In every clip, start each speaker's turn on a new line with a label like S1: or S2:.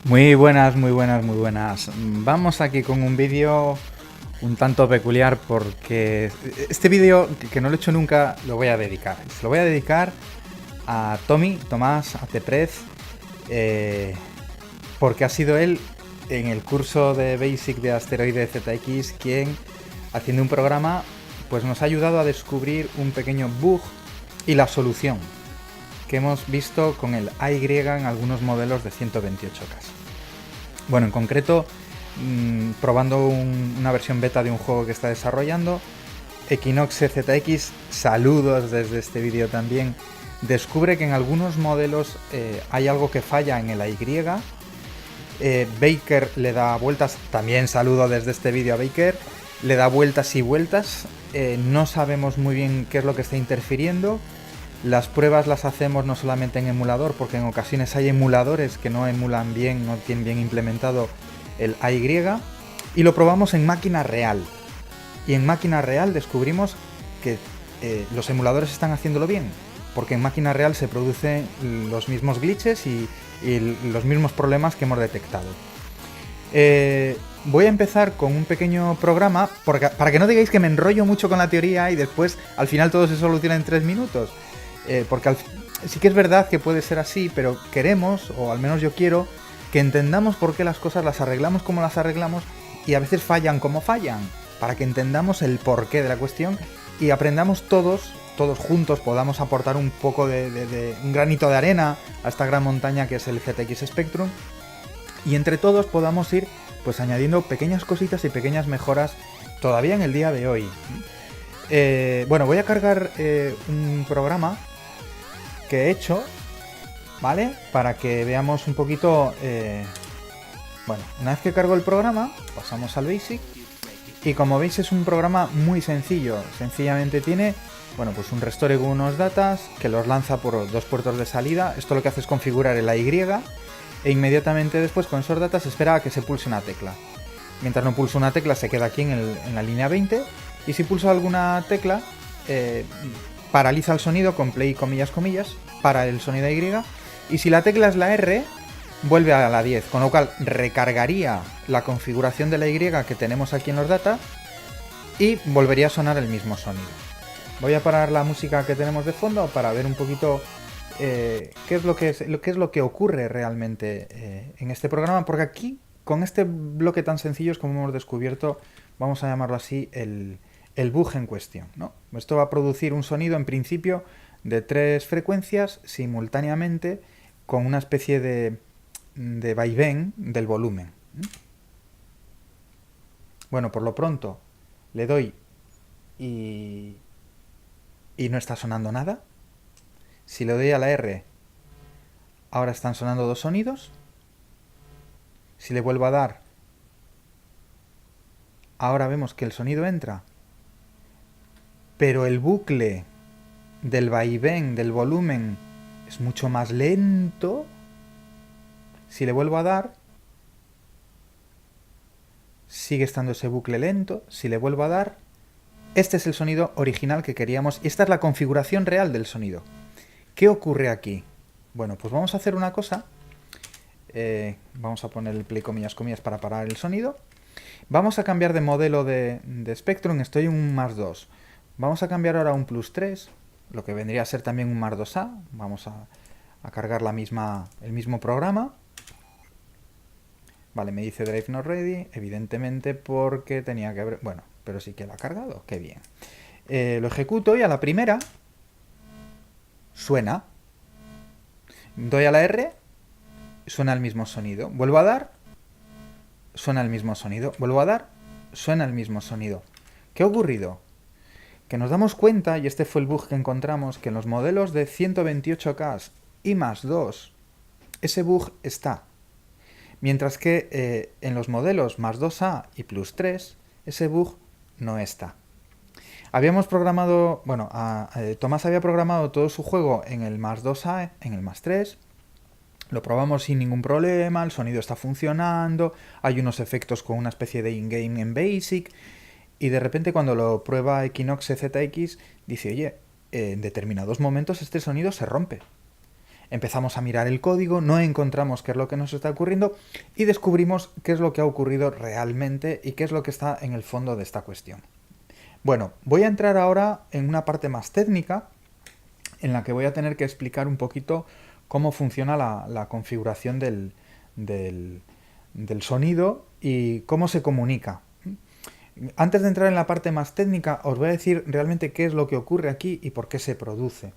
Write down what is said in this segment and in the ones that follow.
S1: Muy buenas, muy buenas, muy buenas. Vamos aquí con un vídeo un tanto peculiar porque este vídeo, que no lo he hecho nunca, lo voy a dedicar. Se lo voy a dedicar a Tomás Ateprez, porque ha sido él en el curso de Basic de Asteroide ZX quien, haciendo un programa, pues nos ha ayudado a descubrir un pequeño bug y la solución que hemos visto con el AY en algunos modelos de 128K. Bueno, en concreto, probando una versión beta de un juego que está desarrollando, Equinox ZX, saludos desde este vídeo también, descubre que en algunos modelos hay algo que falla en el AY. Baker le da vueltas, también saludo desde este vídeo a Baker, le da vueltas y vueltas, no sabemos muy bien qué es lo que está interfiriendo. Las pruebas las hacemos no solamente en emulador, porque en ocasiones hay emuladores que no emulan bien, no tienen bien implementado el AY, y lo probamos en máquina real. Y en máquina real descubrimos que los emuladores están haciéndolo bien, porque en máquina real se producen los mismos glitches y los mismos problemas que hemos detectado. Voy a empezar con un pequeño programa, para que no digáis que me enrollo mucho con la teoría y después al final todo se soluciona en 3 minutos. Porque sí que es verdad que puede ser así, pero queremos, o al menos yo quiero, que entendamos por qué las cosas las arreglamos como las arreglamos y a veces fallan como fallan, para que entendamos el porqué de la cuestión y aprendamos todos juntos, podamos aportar un poco de un granito de arena a esta gran montaña que es el ZX Spectrum, y entre todos podamos ir pues añadiendo pequeñas cositas y pequeñas mejoras todavía en el día de hoy. Bueno, voy a cargar un programa que he hecho, ¿vale? Para que veamos un poquito... Bueno, una vez que cargo el programa, pasamos al Basic. Y como veis es un programa muy sencillo. Sencillamente tiene, bueno, pues un restore con unos datas que los lanza por 2 puertos de salida. Esto lo que hace es configurar el AY. E inmediatamente después con esos datas espera a que se pulse una tecla. Mientras no pulse una tecla se queda aquí en la línea 20. Y si pulso alguna tecla, paraliza el sonido con play comillas comillas, para el sonido Y, y si la tecla es la R, vuelve a la 10, con lo cual recargaría la configuración de la Y que tenemos aquí en los data y volvería a sonar el mismo sonido. Voy a parar la música que tenemos de fondo para ver un poquito qué es lo que ocurre realmente en este programa, porque aquí, con este bloque tan sencillo, es como hemos descubierto, vamos a llamarlo así, el bug en cuestión, ¿no? Esto va a producir un sonido en principio de 3 frecuencias simultáneamente con una especie de vaivén del volumen. Bueno, por lo pronto le doy y no está sonando nada. Si le doy a la R, ahora están sonando 2 sonidos. Si le vuelvo a dar, ahora vemos que el sonido entra, pero el bucle del vaivén del volumen es mucho más lento. Si le vuelvo a dar, sigue estando ese bucle lento. Si le vuelvo a dar, este es el sonido original que queríamos y esta es la configuración real del sonido. ¿Qué ocurre aquí? Bueno, pues vamos a hacer una cosa. Vamos a poner el play comillas comillas para parar el sonido. Vamos a cambiar de modelo de Spectrum. Estoy en un más 2. Vamos a cambiar ahora a un plus 3, lo que vendría a ser también un más 2A. Vamos a cargar el mismo programa. Vale, me dice Drive Not Ready, evidentemente porque tenía que haber... Bueno, pero sí que lo ha cargado, qué bien. Lo ejecuto y a la primera suena. Doy a la R, suena el mismo sonido. Vuelvo a dar, suena el mismo sonido. Vuelvo a dar, suena el mismo sonido. ¿Qué ha ocurrido? Que nos damos cuenta, y este fue el bug que encontramos, que en los modelos de 128K y más 2, ese bug está. Mientras que en los modelos más 2A y plus 3, ese bug no está. Habíamos programado, bueno, Tomás había programado todo su juego en el más 2A, en el más 3. Lo probamos sin ningún problema, el sonido está funcionando, hay unos efectos con una especie de in-game en Basic. Y de repente cuando lo prueba Equinox ZX, dice, oye, en determinados momentos este sonido se rompe. Empezamos a mirar el código, no encontramos qué es lo que nos está ocurriendo y descubrimos qué es lo que ha ocurrido realmente y qué es lo que está en el fondo de esta cuestión. Bueno, voy a entrar ahora en una parte más técnica en la que voy a tener que explicar un poquito cómo funciona la configuración del sonido y cómo se comunica. Antes de entrar en la parte más técnica, os voy a decir realmente qué es lo que ocurre aquí y por qué se produce.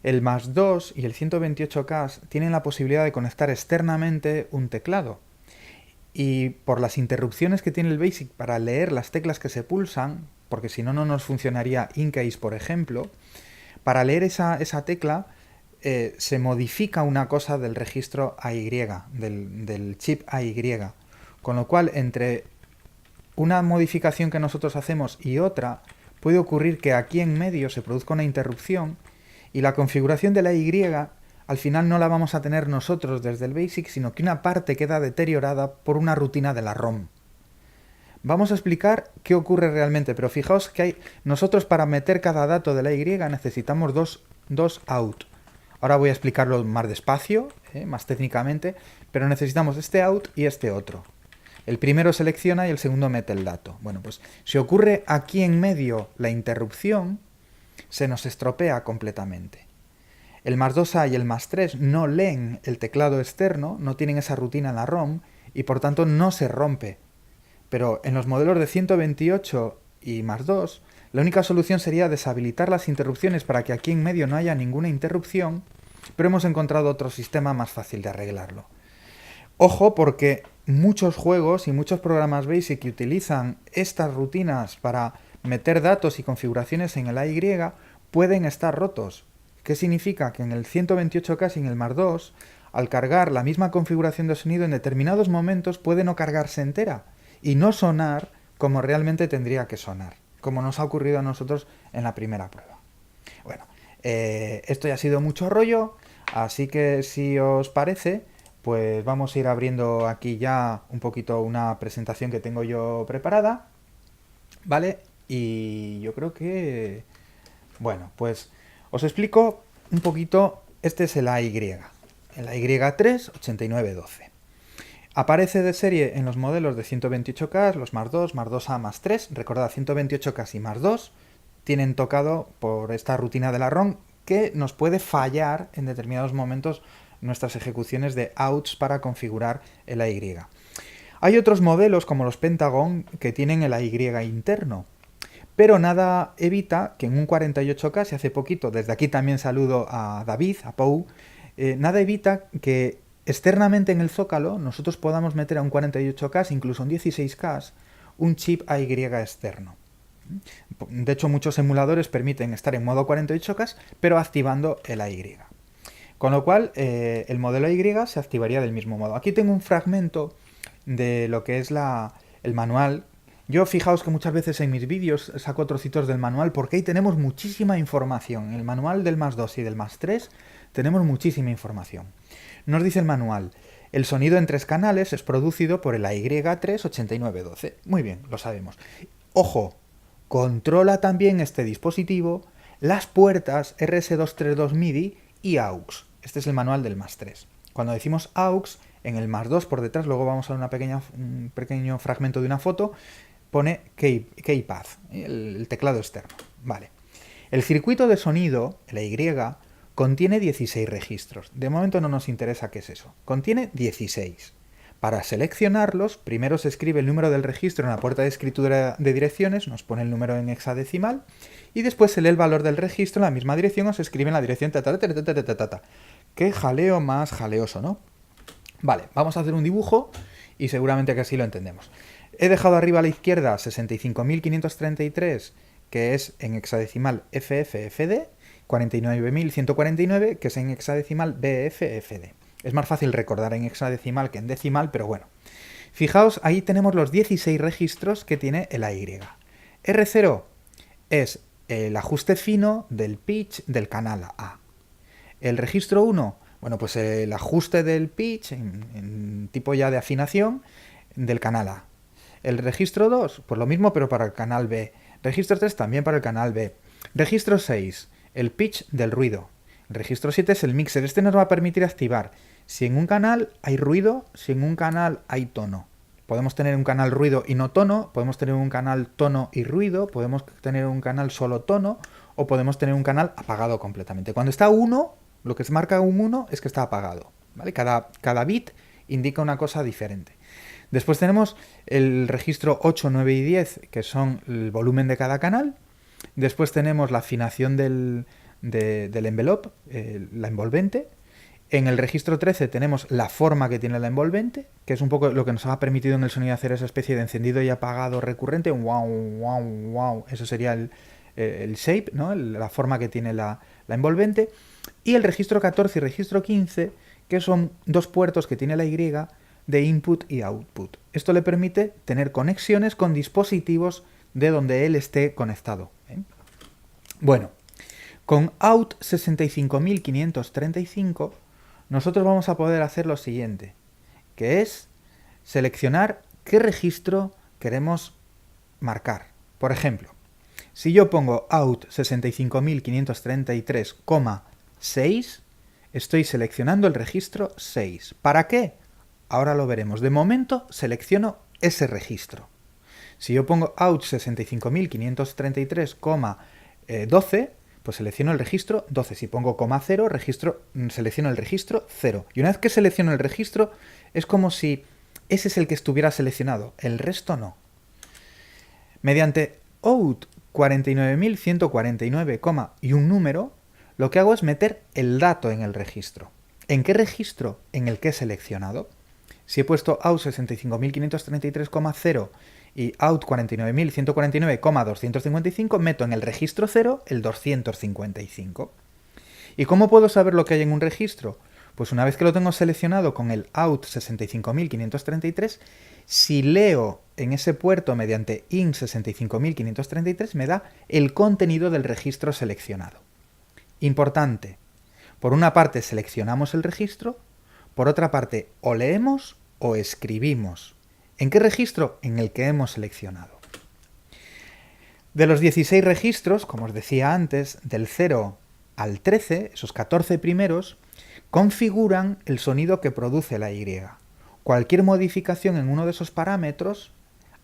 S1: El más 2 y el 128K tienen la posibilidad de conectar externamente un teclado. Y por las interrupciones que tiene el BASIC para leer las teclas que se pulsan, porque si no, no nos funcionaría InCase, por ejemplo, para leer esa tecla se modifica una cosa del registro AY, del chip AY. Con lo cual, entre una modificación que nosotros hacemos y otra, puede ocurrir que aquí en medio se produzca una interrupción y la configuración de la Y al final no la vamos a tener nosotros desde el BASIC, sino que una parte queda deteriorada por una rutina de la ROM. Vamos a explicar qué ocurre realmente, pero fijaos que nosotros para meter cada dato de la Y necesitamos dos out. Ahora voy a explicarlo más despacio, más técnicamente, pero necesitamos este out y este otro. El primero selecciona y el segundo mete el dato. Bueno, pues si ocurre aquí en medio la interrupción, se nos estropea completamente. El más 2A y el más 3 no leen el teclado externo, no tienen esa rutina en la ROM y por tanto no se rompe. Pero en los modelos de 128 y más 2, la única solución sería deshabilitar las interrupciones para que aquí en medio no haya ninguna interrupción, pero hemos encontrado otro sistema más fácil de arreglarlo. Ojo, porque muchos juegos y muchos programas BASIC que utilizan estas rutinas para meter datos y configuraciones en el AY pueden estar rotos. ¿Qué significa? Que en el 128K y en el más 2, al cargar la misma configuración de sonido en determinados momentos puede no cargarse entera y no sonar como realmente tendría que sonar, como nos ha ocurrido a nosotros en la primera prueba. Bueno, esto ya ha sido mucho rollo, así que si os parece, pues vamos a ir abriendo aquí ya un poquito una presentación que tengo yo preparada, ¿vale? Y yo creo que... Bueno, pues os explico un poquito, este es el AY, el AY3 8912. Aparece de serie en los modelos de 128K, los más 2, más 2A, más 3. Recordad, 128K y más 2 tienen tocado por esta rutina de la ROM que nos puede fallar en determinados momentos nuestras ejecuciones de outs para configurar el AY. Hay otros modelos como los Pentagon que tienen el AY interno, pero nada evita que en un 48K, si hace poquito, desde aquí también saludo a David, a Pou, nada evita que externamente en el zócalo nosotros podamos meter a un 48K, incluso un 16K, un chip AY externo. De hecho, muchos emuladores permiten estar en modo 48K, pero activando el AY. Con lo cual, el modelo Y se activaría del mismo modo. Aquí tengo un fragmento de lo que es el manual. Yo fijaos que muchas veces en mis vídeos saco trocitos del manual porque ahí tenemos muchísima información. En el manual del más 2 y del más 3 tenemos muchísima información. Nos dice el manual, el sonido en 3 canales es producido por el AY3 8912. Muy bien, lo sabemos. Ojo, controla también este dispositivo las puertas RS232 MIDI y AUX. Este es el manual del más 3. Cuando decimos AUX, en el más 2 por detrás, luego vamos a ver un pequeño fragmento de una foto, pone keypad, el teclado externo. Vale. El circuito de sonido, el Y, contiene 16 registros. De momento no nos interesa qué es eso. Contiene 16. Para seleccionarlos, primero se escribe el número del registro en la puerta de escritura de direcciones, nos pone el número en hexadecimal, y después se lee el valor del registro en la misma dirección o se escribe en la dirección ta. Qué jaleo más jaleoso, ¿no? Vale, vamos a hacer un dibujo y seguramente que así lo entendemos. He dejado arriba a la izquierda 65.533, que es en hexadecimal FFFD, 49.149, que es en hexadecimal BFFD. Es más fácil recordar en hexadecimal que en decimal, pero bueno. Fijaos, ahí tenemos los 16 registros que tiene el AY. R0 es el ajuste fino del pitch del canal A. El registro 1, bueno, pues el ajuste del pitch en tipo ya de afinación del canal A. El registro 2, pues lo mismo pero para el canal B. Registro 3 también para el canal B. Registro 6, el pitch del ruido. El registro 7 es el mixer. Este nos va a permitir activar si en un canal hay ruido, si en un canal hay tono. Podemos tener un canal ruido y no tono, podemos tener un canal tono y ruido, podemos tener un canal solo tono o podemos tener un canal apagado completamente. Cuando está 1, lo que se marca un 1 es que está apagado, ¿vale? Cada bit indica una cosa diferente. Después tenemos el registro 8, 9 y 10, que son el volumen de cada canal. Después tenemos la afinación del envelope, la envolvente. En el registro 13 tenemos la forma que tiene la envolvente, que es un poco lo que nos ha permitido en el sonido hacer esa especie de encendido y apagado recurrente, un wow, wow, wow. Eso sería el shape, ¿no? La forma que tiene la envolvente. Y el registro 14 y registro 15, que son dos puertos que tiene la Y de input y output. Esto le permite tener conexiones con dispositivos de donde él esté conectado, ¿eh? Bueno, con out 65535 nosotros vamos a poder hacer lo siguiente, que es seleccionar qué registro queremos marcar. Por ejemplo, si yo pongo out 65533,6, estoy seleccionando el registro 6. ¿Para qué? Ahora lo veremos. De momento selecciono ese registro. Si yo pongo out 65533,12, pues selecciono el registro 12. Si pongo coma 0, selecciono el registro 0. Y una vez que selecciono el registro, es como si ese es el que estuviera seleccionado, el resto no. Mediante out 49149, y un número, lo que hago es meter el dato en el registro. ¿En qué registro? En el que he seleccionado. Si he puesto out 65533,0 y out 49149,255, meto en el registro 0 el 255. ¿Y cómo puedo saber lo que hay en un registro? Pues una vez que lo tengo seleccionado con el out 65533, si leo en ese puerto mediante in 65533, me da el contenido del registro seleccionado. Importante, por una parte seleccionamos el registro, por otra parte o leemos o escribimos. ¿En qué registro? En el que hemos seleccionado. De los 16 registros, como os decía antes, del 0 al 13, esos 14 primeros, configuran el sonido que produce la Y. Cualquier modificación en uno de esos parámetros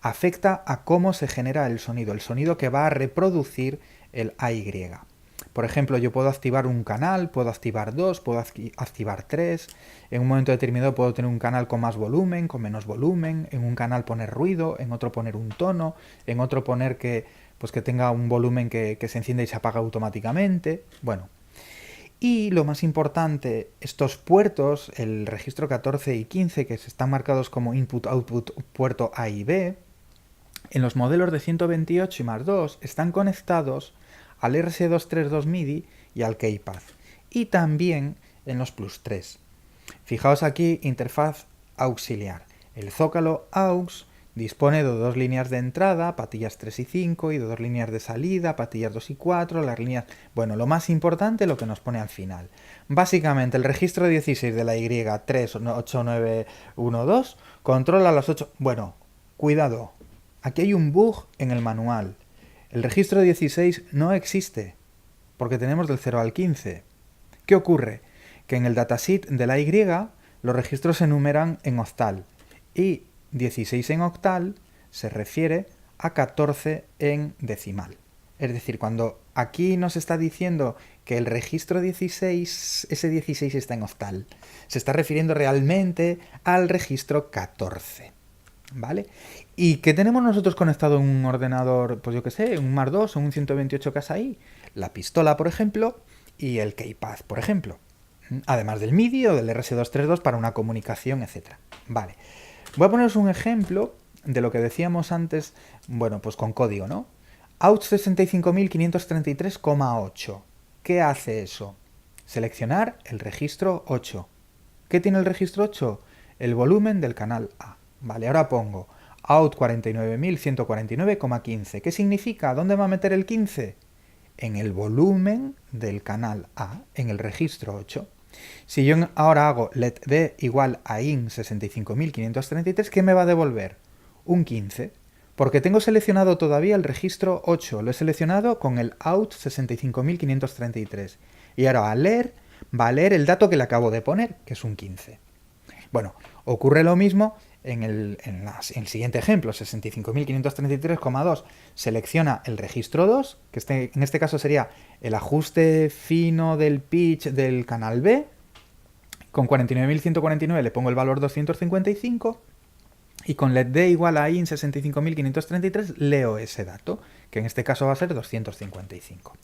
S1: afecta a cómo se genera el sonido que va a reproducir el AY. Por ejemplo, yo puedo activar un canal, puedo activar dos, puedo activar tres. En un momento determinado puedo tener un canal con más volumen, con menos volumen. En un canal poner ruido, en otro poner un tono, en otro poner que tenga un volumen que se enciende y se apaga automáticamente. Bueno. Y lo más importante, estos puertos, el registro 14 y 15, que están marcados como input-output puerto A y B, en los modelos de 128 y más 2 están conectados al RS232 MIDI y al Keypad, y también en los Plus 3. Fijaos aquí, interfaz auxiliar. El zócalo AUX dispone de dos líneas de entrada, patillas 3 y 5, y de dos líneas de salida, patillas 2 y 4, las líneas... Bueno, lo más importante, lo que nos pone al final. Básicamente, el registro 16 de la Y38912 controla las 8... Bueno, cuidado, aquí hay un bug en el manual. El registro 16 no existe, porque tenemos del 0 al 15. ¿Qué ocurre? Que en el datasheet de la Y los registros se enumeran en octal, y 16 en octal se refiere a 14 en decimal. Es decir, cuando aquí nos está diciendo que el registro 16, ese 16 está en octal, se está refiriendo realmente al registro 14. ¿Vale? ¿Y qué tenemos nosotros conectado en un ordenador, pues yo qué sé, un Mar 2 o un 128 KSI? La pistola, por ejemplo, y el Keypad, por ejemplo. Además del MIDI o del RS232 para una comunicación, etc. Vale. Voy a poneros un ejemplo de lo que decíamos antes, bueno, pues con código, ¿no? Out 65533,8. ¿Qué hace eso? Seleccionar el registro 8. ¿Qué tiene el registro 8? El volumen del canal A. Vale, ahora pongo out 49149,15. ¿Qué significa? ¿Dónde va a meter el 15? En el volumen del canal A, en el registro 8. Si yo ahora hago let d igual a in 65533, ¿qué me va a devolver? Un 15, porque tengo seleccionado todavía el registro 8, lo he seleccionado con el out 65533. Y ahora va a leer el dato que le acabo de poner, que es un 15. Bueno, ocurre lo mismo en el siguiente ejemplo, 65.533,2. Selecciona el registro 2, que en este caso sería el ajuste fino del pitch del canal B. Con 49.149 le pongo el valor 255 y con let d igual a in 65.533 leo ese dato, que en este caso va a ser 255.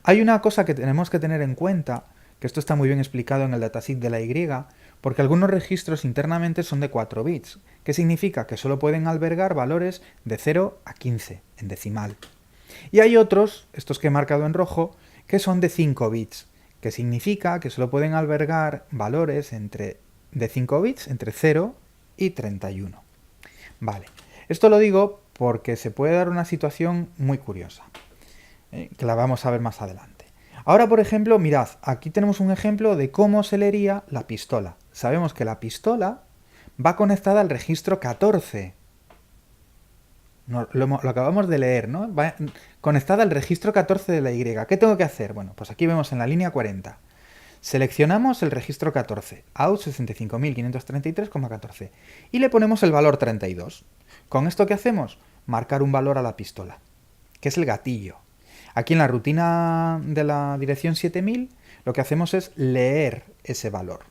S1: Hay una cosa que tenemos que tener en cuenta, que esto está muy bien explicado en el datasheet de la Y, porque algunos registros internamente son de 4 bits, que significa que solo pueden albergar valores de 0 a 15 en decimal. Y hay otros, estos que he marcado en rojo, que son de 5 bits, que significa que solo pueden albergar valores de 5 bits entre 0 y 31. Vale, esto lo digo porque se puede dar una situación muy curiosa, que la vamos a ver más adelante. Ahora, por ejemplo, mirad, aquí tenemos un ejemplo de cómo se leería la pistola. Sabemos que la pistola va conectada al registro 14. Lo acabamos de leer, ¿no? Va conectada al registro 14 de la Y. ¿Qué tengo que hacer? Bueno, pues aquí vemos en la línea 40. Seleccionamos el registro 14, out 65.533,14, y le ponemos el valor 32. ¿Con esto qué hacemos? Marcar un valor a la pistola, que es el gatillo. Aquí en la rutina de la dirección 7000 lo que hacemos es leer ese valor.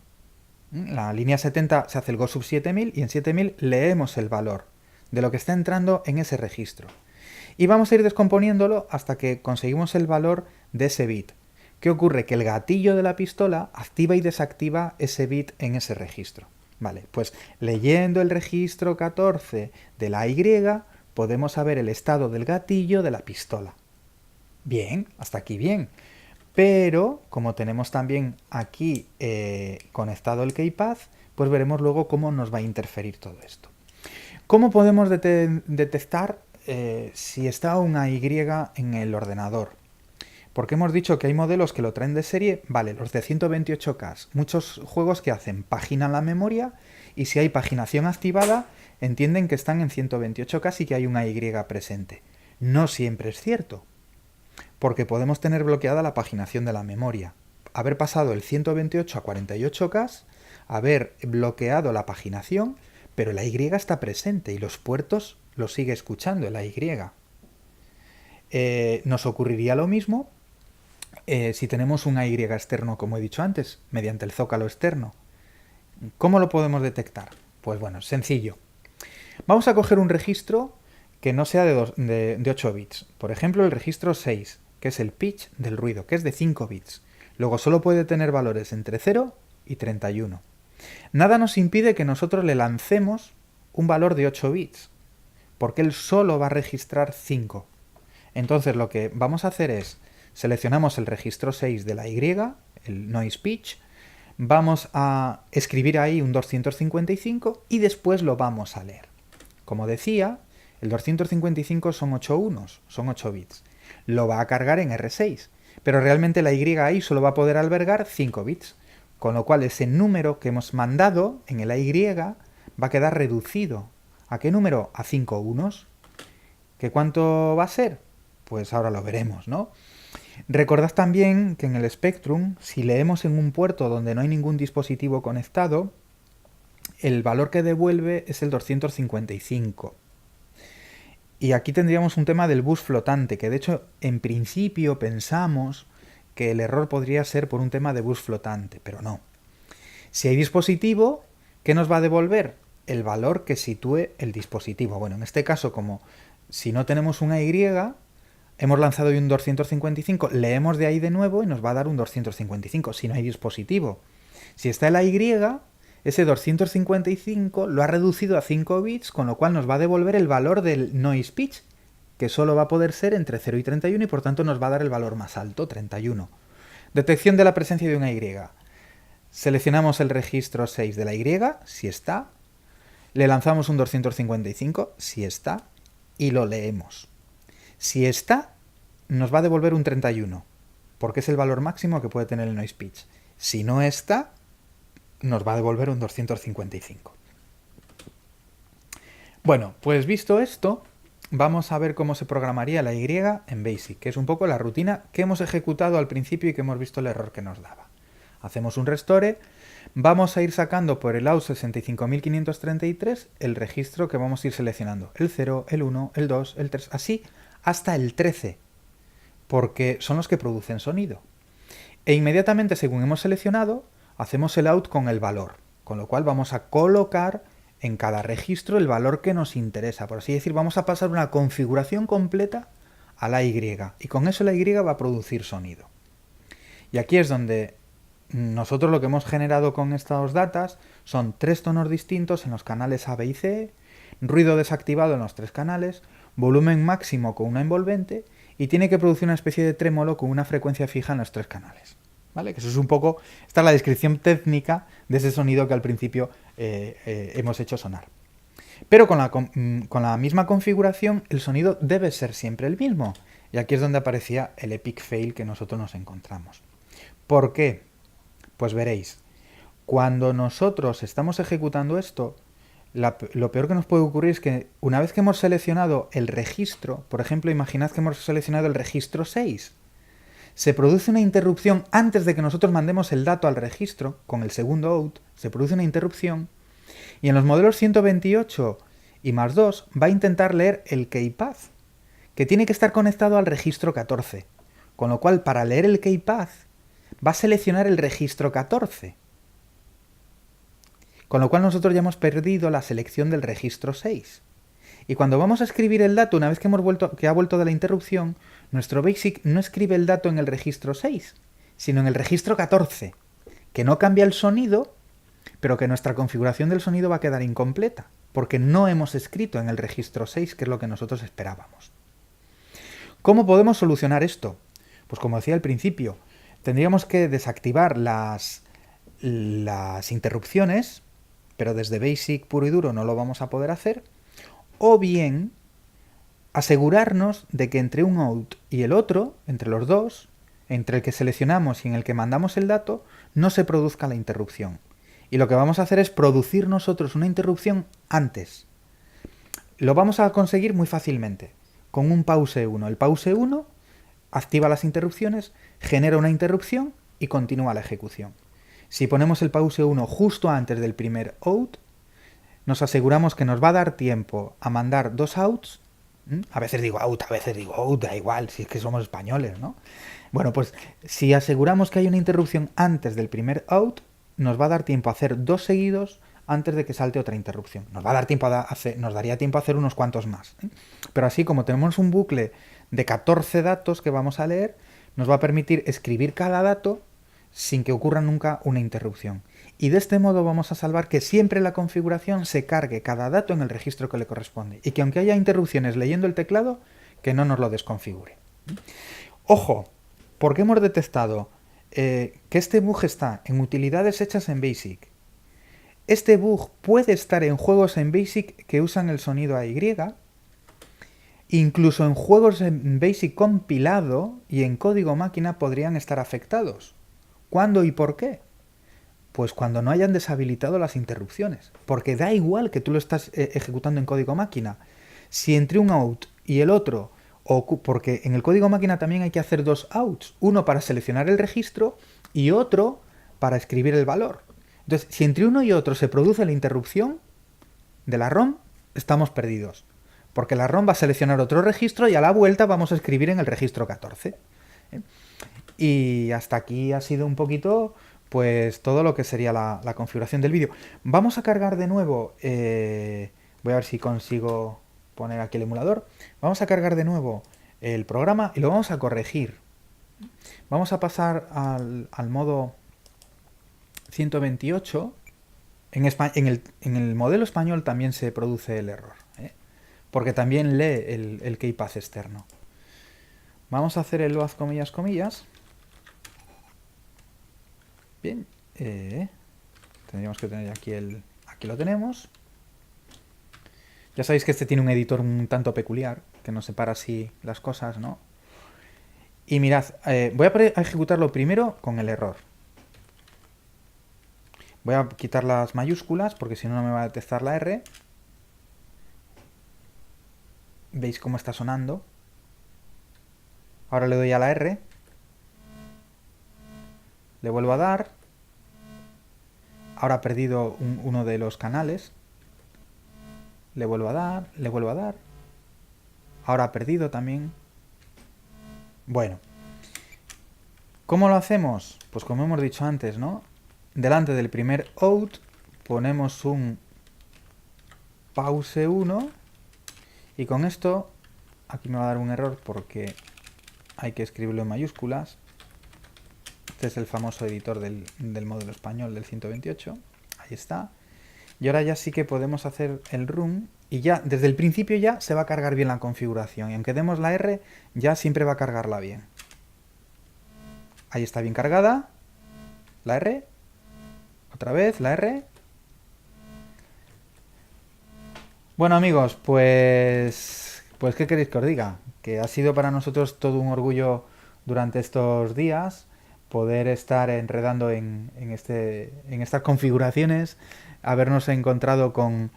S1: En la línea 70 se hace el go sub 7000 y en 7000 leemos el valor de lo que está entrando en ese registro. Y vamos a ir descomponiéndolo hasta que conseguimos el valor de ese bit. ¿Qué ocurre? Que el gatillo de la pistola activa y desactiva ese bit en ese registro. Vale, pues leyendo el registro 14 de la Y podemos saber el estado del gatillo de la pistola. Bien, hasta aquí bien. Pero, como tenemos también aquí conectado el keypath, pues veremos luego cómo nos va a interferir todo esto. ¿Cómo podemos detectar si está una Y en el ordenador? Porque hemos dicho que hay modelos que lo traen de serie, vale, los de 128K, muchos juegos que hacen paginan la memoria y si hay paginación activada, entienden que están en 128K y que hay una Y presente. No siempre es cierto, porque podemos tener bloqueada la paginación de la memoria. Haber pasado el 128 a 48K, haber bloqueado la paginación, pero la Y está presente y los puertos lo sigue escuchando la Y. Nos ocurriría lo mismo si tenemos un Y externo, como he dicho antes, mediante el zócalo externo. ¿Cómo lo podemos detectar? Pues bueno, sencillo. Vamos a coger un registro que no sea de 8 bits. Por ejemplo, el registro 6, que es el pitch del ruido, que es de 5 bits. Luego solo puede tener valores entre 0 y 31. Nada nos impide que nosotros le lancemos un valor de 8 bits, porque él solo va a registrar 5. Entonces lo que vamos a hacer es, seleccionamos el registro 6 de la Y, el noise pitch, vamos a escribir ahí un 255 y después lo vamos a leer. Como decía, el 255 son 8 unos, son 8 bits. Lo va a cargar en R6, pero realmente la Y ahí solo va a poder albergar 5 bits, con lo cual ese número que hemos mandado en el Y va a quedar reducido. ¿A qué número? A 5 unos. ¿Qué cuánto va a ser? Pues ahora lo veremos, ¿no? Recordad también que en el Spectrum, si leemos en un puerto donde no hay ningún dispositivo conectado, el valor que devuelve es el 255. Y aquí tendríamos un tema del bus flotante, que de hecho en principio pensamos que el error podría ser por un tema de bus flotante, pero no. Si hay dispositivo, ¿qué nos va a devolver? El valor que sitúe el dispositivo. Bueno, en este caso, como si no tenemos una Y, hemos lanzado hoy un 255, leemos de ahí de nuevo y nos va a dar un 255, si no hay dispositivo. Si está en la Y, ese 255 lo ha reducido a 5 bits, con lo cual nos va a devolver el valor del noise pitch, que solo va a poder ser entre 0 y 31 y por tanto nos va a dar el valor más alto, 31. Detección de la presencia de una Y. Seleccionamos el registro 6 de la Y, si está, le lanzamos un 255, si está, y lo leemos. Si está, nos va a devolver un 31, porque es el valor máximo que puede tener el noise pitch. Si no está, nos va a devolver un 255. Bueno, pues visto esto, vamos a ver cómo se programaría la Y en BASIC, que es un poco la rutina que hemos ejecutado al principio y que hemos visto el error que nos daba. Hacemos un restore, vamos a ir sacando por el out 65533 el registro que vamos a ir seleccionando, el 0, el 1, el 2, el 3, así hasta el 13, porque son los que producen sonido. E inmediatamente, según hemos seleccionado, hacemos el out con el valor, con lo cual vamos a colocar en cada registro el valor que nos interesa. Por así decir, vamos a pasar una configuración completa a la Y, y con eso la Y va a producir sonido. Y aquí es donde nosotros lo que hemos generado con estos datas son 3 tonos distintos en los canales A, B y C, ruido desactivado en los 3 canales, volumen máximo con una envolvente, y tiene que producir una especie de trémolo con una frecuencia fija en los 3 canales. ¿Vale? Que eso es un poco, esta es la descripción técnica de ese sonido que al principio hemos hecho sonar. Pero con la misma configuración el sonido debe ser siempre el mismo. Y aquí es donde aparecía el epic fail que nosotros nos encontramos. ¿Por qué? Pues veréis, cuando nosotros estamos ejecutando esto, lo peor que nos puede ocurrir es que una vez que hemos seleccionado el registro, por ejemplo, imaginad que hemos seleccionado el registro 6, se produce una interrupción antes de que nosotros mandemos el dato al registro, con el segundo out, se produce una interrupción, y en los modelos 128 y más 2 va a intentar leer el keypath, que tiene que estar conectado al registro 14, con lo cual para leer el keypath va a seleccionar el registro 14. Con lo cual nosotros ya hemos perdido la selección del registro 6. Y cuando vamos a escribir el dato, una vez que ha vuelto de la interrupción, nuestro BASIC no escribe el dato en el registro 6, sino en el registro 14, que no cambia el sonido, pero que nuestra configuración del sonido va a quedar incompleta, porque no hemos escrito en el registro 6, que es lo que nosotros esperábamos. ¿Cómo podemos solucionar esto? Pues como decía al principio, tendríamos que desactivar las interrupciones, pero desde BASIC puro y duro no lo vamos a poder hacer, o bien asegurarnos de que entre un out y el otro, entre los dos, entre el que seleccionamos y en el que mandamos el dato, no se produzca la interrupción. Y lo que vamos a hacer es producir nosotros una interrupción antes. Lo vamos a conseguir muy fácilmente, con un pause 1. El pause 1 activa las interrupciones, genera una interrupción y continúa la ejecución. Si ponemos el pause 1 justo antes del primer out, nos aseguramos que nos va a dar tiempo a mandar 2 outs. A veces digo out, a veces digo out, da igual, si es que somos españoles, ¿no? Bueno, pues si aseguramos que hay una interrupción antes del primer out, nos va a dar tiempo a hacer 2 seguidos antes de que salte otra interrupción. Nos daría tiempo a hacer unos cuantos más. Pero así, como tenemos un bucle de 14 datos que vamos a leer, nos va a permitir escribir cada dato sin que ocurra nunca una interrupción. Y de este modo vamos a salvar que siempre la configuración se cargue cada dato en el registro que le corresponde. Y que aunque haya interrupciones leyendo el teclado, que no nos lo desconfigure. Ojo, porque hemos detectado que este bug está en utilidades hechas en BASIC. Este bug puede estar en juegos en BASIC que usan el sonido AY, incluso en juegos en BASIC compilado y en código máquina podrían estar afectados. ¿Cuándo y por qué? Pues cuando no hayan deshabilitado las interrupciones, porque da igual que tú lo estás ejecutando en código máquina. Si entre un out y el otro, porque en el código máquina también hay que hacer 2 outs, uno para seleccionar el registro y otro para escribir el valor. Entonces, si entre uno y otro se produce la interrupción de la ROM, estamos perdidos, porque la ROM va a seleccionar otro registro y a la vuelta vamos a escribir en el registro 14. Y hasta aquí ha sido un poquito pues todo lo que sería la configuración del vídeo. Vamos a cargar de nuevo, voy a ver si consigo poner aquí el emulador. Vamos a cargar de nuevo el programa y lo vamos a corregir. Vamos a pasar al modo 128. En el modelo español también se produce el error, porque también lee el keypath externo. Vamos a hacer el load comillas comillas. Bien, tendríamos que tener aquí aquí lo tenemos. Ya sabéis que este tiene un editor un tanto peculiar, que nos separa así las cosas, ¿no? Y mirad, voy a ejecutarlo primero con el error. Voy a quitar las mayúsculas, porque si no, no me va a detectar la R. veis cómo está sonando. Ahora le doy a la R, le vuelvo a dar. Ahora ha perdido uno de los canales. Le vuelvo a dar, le vuelvo a dar. Ahora ha perdido también. Bueno. ¿Cómo lo hacemos? Pues como hemos dicho antes, ¿no? Delante del primer out ponemos un pause 1 y con esto, aquí me va a dar un error porque hay que escribirlo en mayúsculas. Este es el famoso editor del módulo español del 128. Ahí está. Y ahora ya sí que podemos hacer el run y ya desde el principio ya se va a cargar bien la configuración. Y aunque demos la R, ya siempre va a cargarla bien. Ahí está bien cargada. La R. Otra vez la R. Bueno amigos, pues ¿qué queréis que os diga? Que ha sido para nosotros todo un orgullo durante estos días poder estar enredando en estas configuraciones, habernos encontrado con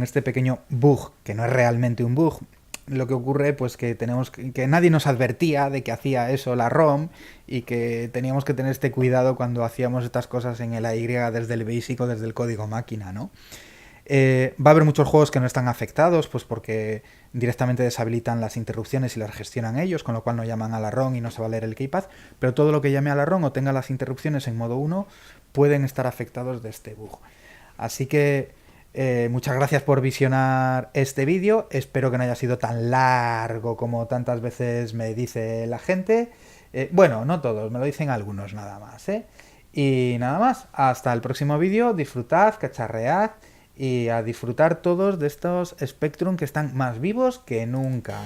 S1: este pequeño bug, que no es realmente un bug. Lo que ocurre pues que que nadie nos advertía de que hacía eso la ROM y que teníamos que tener este cuidado cuando hacíamos estas cosas en el AY desde el BASIC o desde el código máquina, ¿no? Va a haber muchos juegos que no están afectados, pues porque directamente deshabilitan las interrupciones y las gestionan ellos, con lo cual no llaman a la ROM y no se va a leer el keypad, pero todo lo que llame a la ROM o tenga las interrupciones en modo 1 pueden estar afectados de este bug. Así que muchas gracias por visionar este vídeo, espero que no haya sido tan largo como tantas veces me dice la gente. Bueno, no todos, me lo dicen algunos nada más, ¿eh? Y nada más, hasta el próximo vídeo, disfrutad, cacharread y a disfrutar todos de estos Spectrum que están más vivos que nunca.